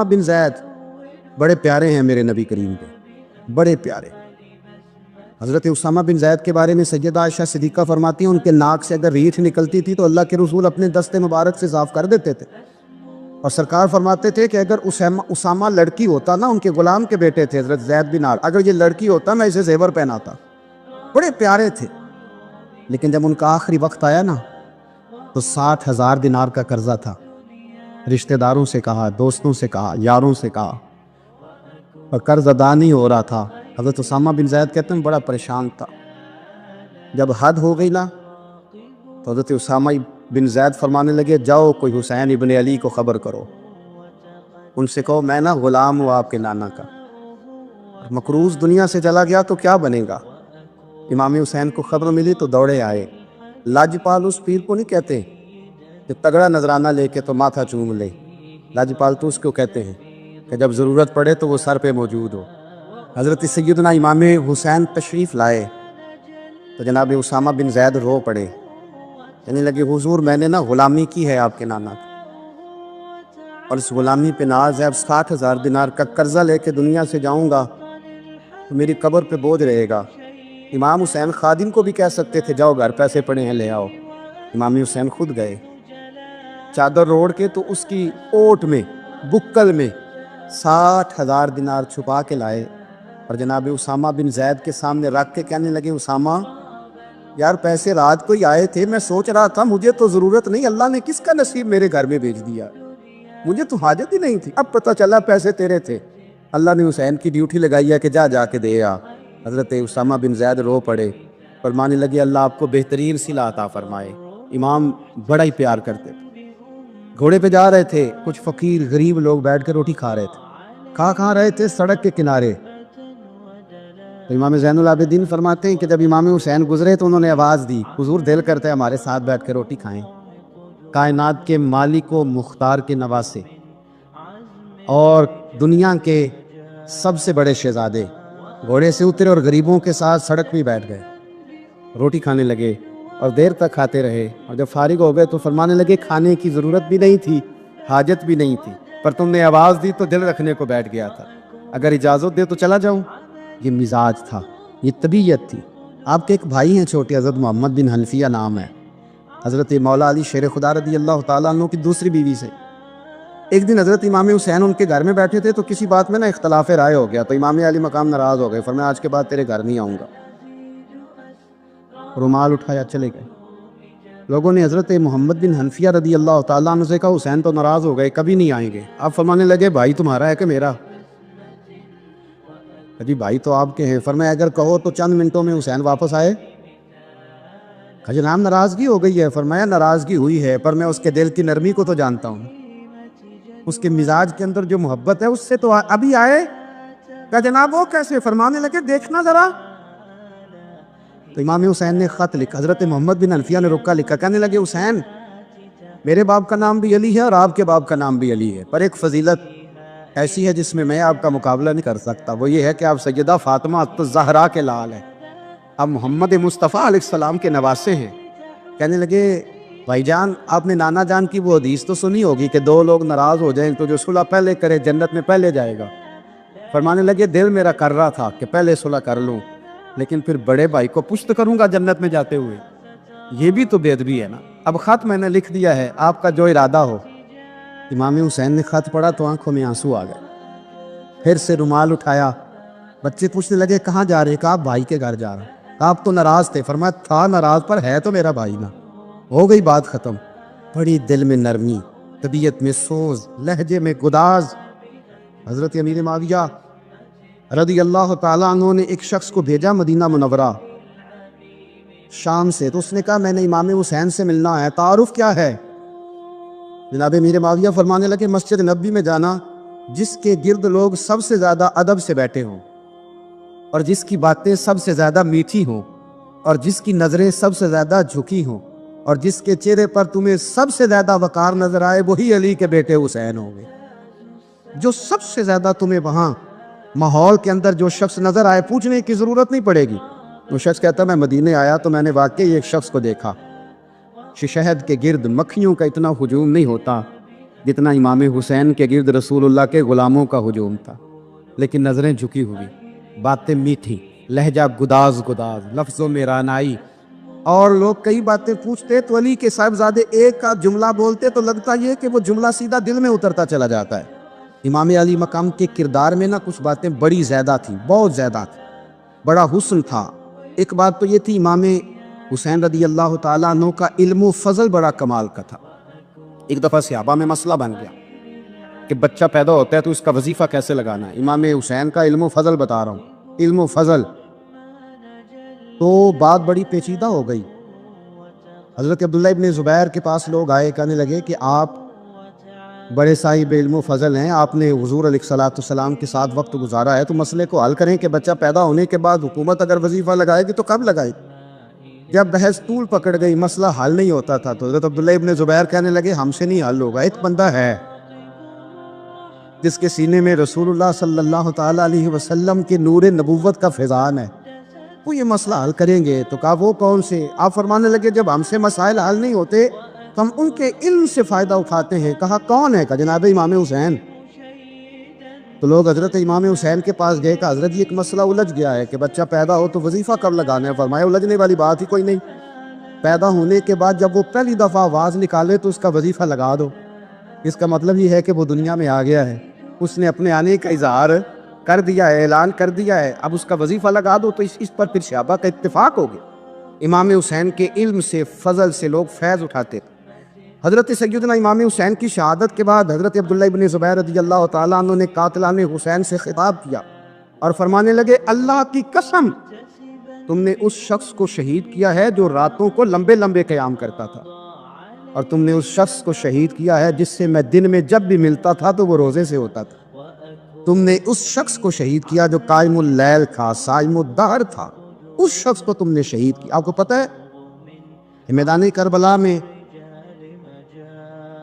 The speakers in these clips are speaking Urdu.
بن زید بڑے پیارے ہیں میرے نبی کریم کے، بڑے پیارے۔ حضرت اسامہ بن زید کے بارے میں سیدہ عائشہ صدیقہ فرماتی ہیں ان کے ناک سے اگر ریٹھ نکلتی تھی تو اللہ کے رسول اپنے دست مبارک سے صاف کر دیتے تھے، اور سرکار فرماتے تھے کہ اگر اسامہ لڑکی ہوتا نا، ان کے غلام کے بیٹے تھے حضرت زید بن عال، اگر یہ لڑکی ہوتا میں اسے زیور پہناتا۔ بڑے پیارے تھے، لیکن جب ان کا آخری وقت آیا نا تو 60,000 دینار کا قرضہ تھا۔ رشتہ داروں سے کہا، دوستوں سے کہا، یاروں سے کہا، اور قرض ادا نہیں ہو رہا تھا۔ حضرت اسامہ بن زید کہتے ہیں بڑا پریشان تھا۔ جب حد ہو گئی نا تو حضرت اسامہ بن زید فرمانے لگے جاؤ کوئی حسین ابن علی کو خبر کرو، ان سے کہو میں نا غلام ہوں آپ کے نانا کا، مقروض دنیا سے چلا گیا تو کیا بنے گا۔ امام حسین کو خبر ملی تو دوڑے آئے۔ لاجپال اس پیر کو نہیں کہتے کہ تگڑا نذرانہ لے کے تو ماتھا چوم لے، لاجپال تو اس کو کہتے ہیں کہ جب ضرورت پڑے تو وہ سر پہ موجود ہو۔ حضرت سیدنا امام حسین تشریف لائے تو جناب اسامہ بن زید رو پڑے، کہنے لگے حضور میں نے نا غلامی کی ہے آپ کے نانا کی، اور اس غلامی پہ ناز ہے، اب 60,000 دینار کا قرضہ لے کے دنیا سے جاؤں گا تو میری قبر پہ بوجھ رہے گا۔ امام حسین خادم کو بھی کہہ سکتے تھے جاؤ گھر پیسے پڑے ہیں لے آؤ، امام حسین خود گئے، چادر روڑ کے تو اس کی اوٹ میں بکل میں 60,000 دینار چھپا کے لائے، اور جناب اسامہ بن زید کے سامنے رکھ کے کہنے لگے اسامہ یار پیسے رات کو ہی آئے تھے، میں سوچ رہا تھا مجھے تو ضرورت نہیں، اللہ نے کس کا نصیب میرے گھر میں بھیج دیا، مجھے تو حاجت ہی نہیں تھی، اب پتہ چلا پیسے تیرے تھے، اللہ نے حسین کی ڈیوٹی لگائی ہے کہ جا کے دے آ۔ حضرت اسامہ بن زید رو پڑے، فرمانے لگے اللہ آپ کو بہترین صلہ عطا فرمائے۔ امام بڑا ہی پیار کرتے تھے۔ گھوڑے پہ جا رہے تھے، کچھ فقیر غریب لوگ بیٹھ کے روٹی کھا رہے تھے، کھا رہے تھے سڑک کے کنارے۔ تو امام زین العابدین فرماتے ہیں کہ جب امام حسین گزرے تو انہوں نے آواز دی حضور دل کرتا ہے ہمارے ساتھ بیٹھ کے روٹی کھائیں۔ کائنات کے مالک و مختار کے نواسے اور دنیا کے سب سے بڑے شہزادے گھوڑے سے اترے اور غریبوں کے ساتھ سڑک پہ بیٹھ گئے، روٹی کھانے لگے اور دیر تک کھاتے رہے، اور جب فارغ ہو گئے تو فرمانے لگے کھانے کی ضرورت بھی نہیں تھی، حاجت بھی نہیں تھی، پر تم نے آواز دی تو دل رکھنے کو بیٹھ گیا تھا، اگر اجازت دے تو چلا جاؤں۔ یہ مزاج تھا، یہ طبیعت تھی۔ آپ کے ایک بھائی ہیں چھوٹے، حضرت محمد بن حنفیہ نام ہے، حضرت مولا علی شیر خدا رضی اللہ تعالیٰ عنہ کی دوسری بیوی سے۔ ایک دن حضرت امام حسین ان کے گھر میں بیٹھے تھے تو کسی بات میں نا اختلاف رائے ہو گیا، تو امام علی مقام ناراض ہو گئے، فرمایا آج کے بعد تیرے گھر نہیں آؤں گا، رومال اٹھایا چلے گئے۔ لوگوں نے حضرت محمد بن حنفیہ رضی اللہ تعالیٰ عنہ سے کہا حسین تو ناراض ہو گئے، کبھی نہیں آئیں گے۔ آپ فرمانے لگے بھائی تمہارا ہے کہ میرا؟ جی بھائی تو آپ کے ہیں۔ فرمایا اگر کہو تو چند منٹوں میں حسین واپس آئے۔ جناب ناراضگی ہو گئی ہے۔ فرمایا ناراضگی ہوئی ہے پر میں اس کے دل کی نرمی کو تو جانتا ہوں، اس کے مزاج کے اندر جو محبت ہے اس سے تو ابھی آئے۔ کہا جناب وہ کیسے؟ فرمانے لگے دیکھنا ذرا۔ تو امام حسین نے خط لکھا، حضرت محمد بن حنفیہ نے رکا لکھا، کہنے لگے حسین میرے باپ کا نام بھی علی ہے اور آپ کے باپ کا نام بھی علی ہے، پر ایک فضیلت ایسی ہے جس میں میں آپ کا مقابلہ نہیں کر سکتا، وہ یہ ہے کہ آپ سیدہ فاطمہ الزہرا کے لال ہیں، آپ محمد مصطفیٰ علیہ السلام کے نواسے ہیں۔ کہنے لگے بھائی جان آپ نے نانا جان کی وہ حدیث تو سنی ہوگی کہ دو لوگ ناراض ہو جائیں تو جو صلح پہلے کرے جنت میں پہلے جائے گا۔ فرمانے لگے دل میرا کر رہا تھا کہ پہلے صلح کر لوں، لیکن پھر بڑے بھائی کو پشت کروں گا جنت میں جاتے ہوئے، یہ بھی تو بے ادبی ہے نا۔ اب خط میں نے لکھ دیا ہے، آپ کا جو ارادہ ہو۔ امام حسین نے خط پڑھا تو آنکھوں میں آنسو آ گئے، پھر سے رومال اٹھایا۔ بچے پوچھنے لگے کہاں جا رہے؟ کہا بھائی کے گھر جا رہا۔ آپ تو ناراض تھے۔ فرمایا تھا ناراض پر ہے تو میرا بھائی نا، ہو گئی بات ختم۔ بڑی دل میں نرمی، طبیعت میں سوز، لہجے میں گداز۔ حضرت امیر معاویہ رضی اللہ تعالیٰ عنہ نے ایک شخص کو بھیجا مدینہ منورہ شام سے، تو اس نے کہا میں نے امام حسین سے ملنا ہے، تعارف کیا ہے؟ جناب امیر معاویہ فرمانے لگے مسجد نبوی میں جانا جس کے گرد لوگ سب سے زیادہ ادب سے بیٹھے ہوں، اور جس کی باتیں سب سے زیادہ میٹھی ہوں، اور جس کی نظریں سب سے زیادہ جھکی ہوں، اور جس کے چہرے پر تمہیں سب سے زیادہ وقار نظر آئے وہی علی کے بیٹے حسین ہوں گے۔ جو سب سے زیادہ تمہیں وہاں ماحول کے اندر جو شخص نظر آئے پوچھنے کی ضرورت نہیں پڑے گی۔ وہ شخص کہتا میں مدینے آیا تو میں نے واقعی ایک شخص کو دیکھا، شہد کے گرد مکھیوں کا اتنا ہجوم نہیں ہوتا جتنا امام حسین کے گرد رسول اللہ کے غلاموں کا ہجوم تھا، لیکن نظریں جھکی ہوئی، باتیں میٹھی، لہجہ گداز گداز، لفظوں میں رانائی، اور لوگ کئی باتیں پوچھتے تو علی کے صاحبزادے ایک کا جملہ بولتے تو لگتا یہ کہ وہ جملہ سیدھا دل میں اترتا چلا جاتا ہے۔ امام علی مقام کے کردار میں نا کچھ باتیں بڑی زیادہ تھیں، بہت زیادہ تھیں، بڑا حسن تھا۔ ایک بات تو یہ تھی، امام حسین رضی اللہ تعالیٰ عنہ کا علم و فضل بڑا کمال کا تھا۔ ایک دفعہ صحابہ میں مسئلہ بن گیا کہ بچہ پیدا ہوتا ہے تو اس کا وظیفہ کیسے لگانا ہے۔ امام حسین کا علم و فضل بتا رہا ہوں، علم و فضل، تو بات بڑی پیچیدہ ہو گئی۔ حضرت عبداللہ ابن زبیر کے پاس لوگ آئے، کہنے لگے کہ آپ بڑے صاحب علم و فضل ہیں، آپ نے حضور علیہ الصلوۃ والسلام کے ساتھ وقت گزارا ہے، تو مسئلے کو حل کریں کہ بچہ پیدا ہونے کے بعد حکومت اگر وظیفہ لگائے گی تو کب لگائے گی؟ جب بحث طول پکڑ گئی، مسئلہ حل نہیں ہوتا تھا، تو حضرت عبداللہ ابن زبیر کہنے لگے ہم سے نہیں حل ہوگا، ایک بندہ ہے جس کے سینے میں رسول اللہ صلی اللہ تعالیٰ علیہ وسلم کے نور نبوت کا فیضان ہے، وہ یہ مسئلہ حل کریں گے۔ تو کہا وہ کون سے؟ آپ فرمانے لگے جب ہم سے مسائل حل نہیں ہوتے تو ہم ان کے علم سے فائدہ اٹھاتے ہیں۔ کہا کون ہے؟ کہا جناب امام حسین۔ تو لوگ حضرت امام حسین کے پاس گئے، کہ حضرت یہ ایک مسئلہ الجھ گیا ہے کہ بچہ پیدا ہو تو وظیفہ کب لگانا ہے۔ فرمایا الجھنے والی بات ہی کوئی نہیں، پیدا ہونے کے بعد جب وہ پہلی دفعہ آواز نکالے تو اس کا وظیفہ لگا دو۔ اس کا مطلب یہ ہے کہ وہ دنیا میں آ گیا ہے، اس نے اپنے آنے کا اظہار کر دیا ہے، اعلان کر دیا ہے، اب اس کا وظیفہ لگا دو۔ تو اس پر پھر صحابہ کا اتفاق ہو گیا۔ امام حسین کے علم سے، فضل سے لوگ فیض اٹھاتے تھے۔ حضرت سیدنا امام حسین کی شہادت کے بعد حضرت عبداللہ ابن زبیر رضی اللہ تعالیٰ عنہ نے قاتلان حسین سے خطاب کیا اور فرمانے لگے اللہ کی قسم تم نے اس شخص کو شہید کیا ہے جو راتوں کو لمبے لمبے قیام کرتا تھا، اور تم نے اس شخص کو شہید کیا ہے جس سے میں دن میں جب بھی ملتا تھا تو وہ روزے سے ہوتا تھا۔ تم نے اس شخص کو شہید کیا جو قائم اللیل تھا، صائم الدہر تھا، اس شخص کو تم نے شہید کیا۔ آپ کو پتہ ہے میدان کربلا میں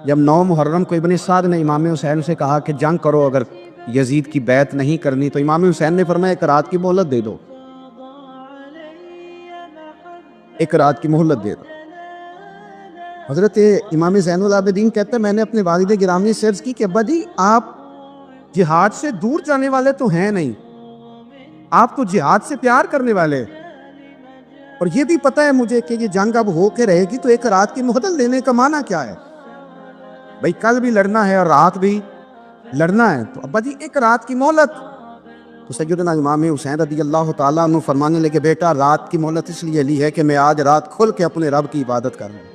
جب 9 محرم کو ابن سعد نے امام حسین سے کہا کہ جنگ کرو اگر یزید کی بیعت نہیں کرنی، تو امام حسین نے فرمایا ایک رات کی مہلت دے دو، ایک رات کی مہلت دے دو۔ حضرت امام زین العابدین کہتے ہیں میں نے اپنے والد گرامی سے عرض کی کہ ابا جی آپ جہاد سے دور جانے والے تو ہیں نہیں، آپ تو جہاد سے پیار کرنے والے، اور یہ بھی پتہ ہے مجھے کہ یہ جنگ اب ہو کے رہے گی، تو ایک رات کی مہلت لینے کا معنی کیا ہے؟ بھئی کل بھی لڑنا ہے اور رات بھی لڑنا ہے، تو ابا جی ایک رات کی مہلت۔ تو سیدنا امام حسین رضی اللہ تعالیٰ عنہ فرمانے لگے بیٹا رات کی مہلت اس لیے لی ہے کہ میں آج رات کھل کے اپنے رب کی عبادت کر لوں،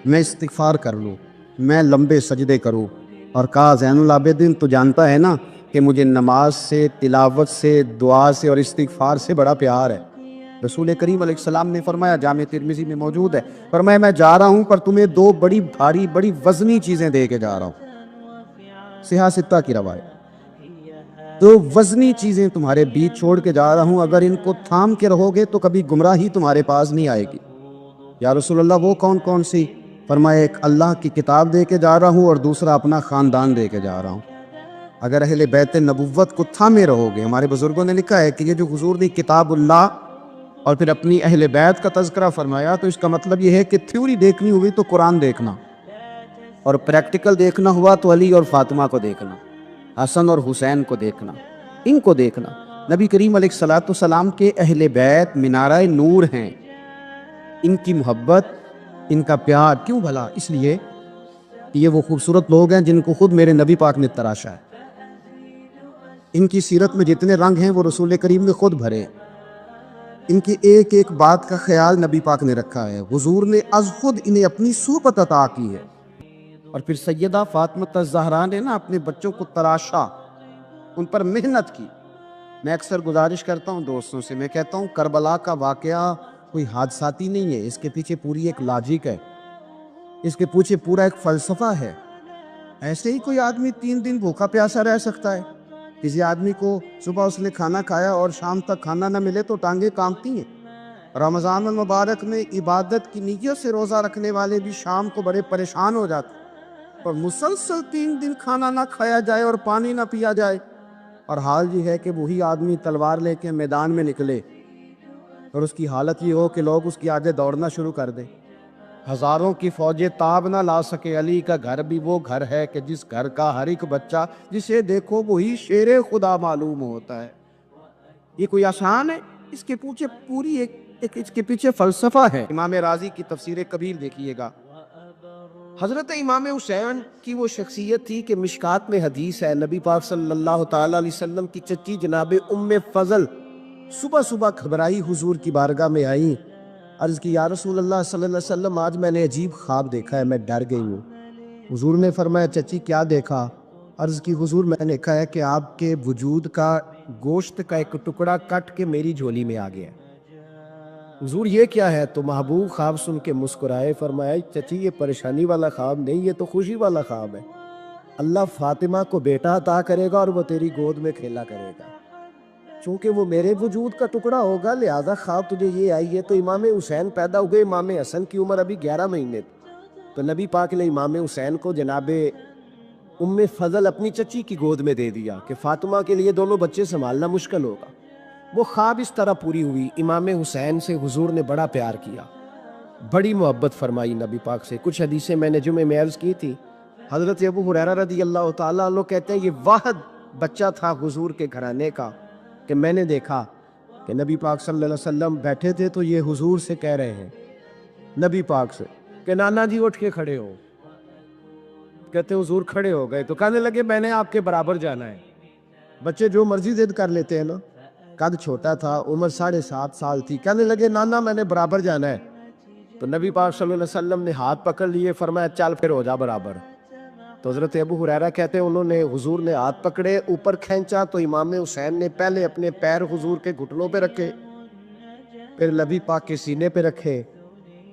میں استغفار کر لوں، میں لمبے سجدے کروں۔ اور کہا زین العابدین تو جانتا ہے نا کہ مجھے نماز سے، تلاوت سے، دعا سے اور استغفار سے بڑا پیار ہے۔ رسول کریم علیہ السلام نے فرمایا، جامع ترمذی میں موجود ہے، فرمایا میں جا رہا ہوں پر تمہیں 2 بڑی بھاری بڑی وزنی چیزیں دے کے جا رہا ہوں، صحیح 6 کی روایت، 2 وزنی چیزیں تمہارے بیچ چھوڑ کے جا رہا ہوں، اگر ان کو تھام کے رہو گے تو کبھی گمراہی تمہارے پاس نہیں آئے گی۔ یا رسول اللہ وہ کون کون سی؟ فرمایا ایک اللہ کی کتاب دے کے جا رہا ہوں اور دوسرا اپنا خاندان دے کے جا رہا ہوں۔ اگر اہل بیت نبوت کو تھامے رہو گے، ہمارے بزرگوں نے لکھا ہے کہ یہ جو حضور نے کتاب اللہ اور پھر اپنی اہل بیت کا تذکرہ فرمایا، تو اس کا مطلب یہ ہے کہ تھیوری دیکھنی ہوئی تو قرآن دیکھنا، اور پریکٹیکل دیکھنا ہوا تو علی اور فاطمہ کو دیکھنا، حسن اور حسین کو دیکھنا، ان کو دیکھنا۔ نبی کریم علیہ الصلوۃ والسلام کے اہل بیت مینارہ نور ہیں، ان کی محبت، ان کا پیار کیوں بھلا؟ اس لیے کہ یہ وہ خوبصورت لوگ ہیں جن کو خود میرے نبی پاک نے تراشا ہے، ان کی سیرت میں جتنے رنگ ہیں وہ رسول کریم نے خود بھرے، ان کی ایک ایک بات کا خیال نبی پاک نے رکھا ہے، حضور نے از خود انہیں اپنی صحبت عطا کی ہے۔ اور پھر سیدہ فاطمہ الزہرا نے نا اپنے بچوں کو تراشا، ان پر محنت کی۔ میں اکثر گزارش کرتا ہوں دوستوں سے، میں کہتا ہوں کربلا کا واقعہ کوئی حادثاتی نہیں ہے، اس کے پیچھے پوری ایک لاجک ہے، اس کے پیچھے پورا ایک فلسفہ ہے۔ ایسے ہی کوئی آدمی 3 دن بھوکا پیاسا رہ سکتا ہے؟ کسی آدمی کو صبح اس نے کھانا کھایا اور شام تک کھانا نہ ملے تو ٹانگیں کانپتی ہیں۔ رمضان المبارک میں عبادت کی نیت سے روزہ رکھنے والے بھی شام کو بڑے پریشان ہو جاتے ہیں، اور مسلسل 3 دن کھانا نہ کھایا جائے اور پانی نہ پیا جائے، اور حال یہ ہے کہ وہی آدمی تلوار لے کے میدان میں نکلے اور اس کی حالت یہ ہو کہ لوگ اس کی آگے دوڑنا شروع کر دیں۔ ہزاروں کی فوجیں تاب نہ لا سکے، علی کا گھر بھی وہ گھر ہے کہ جس گھر کا ہر ایک بچہ جسے دیکھو وہی شیر خدا معلوم ہوتا ہے۔ یہ کوئی آسان ہے؟ اس کے پیچھے پوری اس کے پیچھے فلسفہ ہے۔ امام راضی کی تفسیر کبیر دیکھیے گا، حضرت امام حسین کی وہ شخصیت تھی کہ مشکات میں حدیث ہے، نبی پاک صلی اللہ تعالی علیہ وسلم کی چچی جناب ام فضل صبح صبح گھبرائی حضور کی بارگاہ میں آئیں، عرض کی یا رسول اللہ صلی اللہ علیہ وسلم آج میں نے عجیب خواب دیکھا ہے، میں ڈر گئی ہوں۔ حضور نے فرمایا چچی کیا دیکھا؟ عرض کی حضور میں نے دیکھا ہے کہ آپ کے وجود کا گوشت کا ایک ٹکڑا کٹ کے میری جھولی میں آ گیا۔ حضور یہ کیا ہے؟ تو محبوب خواب سن کے مسکرائے، فرمایا چچی یہ پریشانی والا خواب نہیں، یہ تو خوشی والا خواب ہے۔ اللہ فاطمہ کو بیٹا عطا کرے گا اور وہ تیری گود میں کھیلا کرے گا، چونکہ وہ میرے وجود کا ٹکڑا ہوگا لہذا خواب تجھے یہ آئی ہے۔ تو امام حسین پیدا ہوئے، امام حسن کی عمر ابھی 11 مہینے تھی، تو نبی پاک نے امام حسین کو جناب ام فضل اپنی چچی کی گود میں دے دیا کہ فاطمہ کے لیے دونوں بچے سنبھالنا مشکل ہوگا۔ وہ خواب اس طرح پوری ہوئی۔ امام حسین سے حضور نے بڑا پیار کیا، بڑی محبت فرمائی نبی پاک سے۔ کچھ حدیثیں میں نے جمعے میں عرض کی تھی، حضرت ابو ہریرہ رضی اللہ تعالیٰ عنہ کہتے ہیں یہ واحد بچہ تھا حضور کے گھرانے کا کہ میں نے دیکھا کہ نبی پاک صلی اللہ علیہ وسلم بیٹھے تھے تو یہ حضور سے کہہ رہے ہیں، نبی پاک سے کہ نانا جی اٹھ کے کھڑے ہو۔ کہتے حضور کھڑے ہو گئے تو کہنے لگے میں نے آپ کے برابر جانا ہے۔ بچے جو مرضی ضد کر لیتے ہیں نا، قد چھوٹا تھا، عمر 7.5 سال تھی، کہنے لگے نانا میں نے برابر جانا ہے۔ تو نبی پاک صلی اللہ علیہ وسلم نے ہاتھ پکڑ لیے، فرمایا چل پھر ہو جا برابر۔ تو حضرت ابو ہریرہ کہتے ہیں انہوں نے حضور نے ہاتھ پکڑے، اوپر کھینچا تو امام حسین نے پہلے اپنے پیر حضور کے گھٹنوں پہ رکھے، پھر نبی پاک کے سینے پہ رکھے،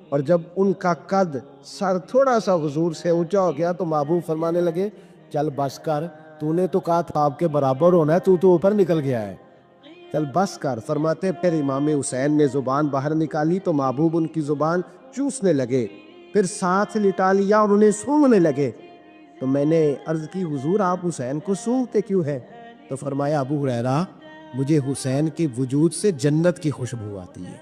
اور جب ان کا قد سر تھوڑا سا حضور سے اونچا ہو گیا تو محبوب فرمانے لگے چل بس کر، تو نے تو کہا تھا آپ کے برابر ہونا ہے، تو اوپر نکل گیا ہے، چل بس کر۔ فرماتے پھر امام حسین نے زبان باہر نکالی تو محبوب ان کی زبان چوسنے لگے، پھر ساتھ لٹا لیا اور انہیں سونگنے لگے۔ تو میں نے عرض کی حضور آپ حسین کو سونگتے کیوں ہیں؟ تو فرمایا ابو ہریرہ مجھے حسین کے وجود سے جنت کی خوشبو آتی ہے۔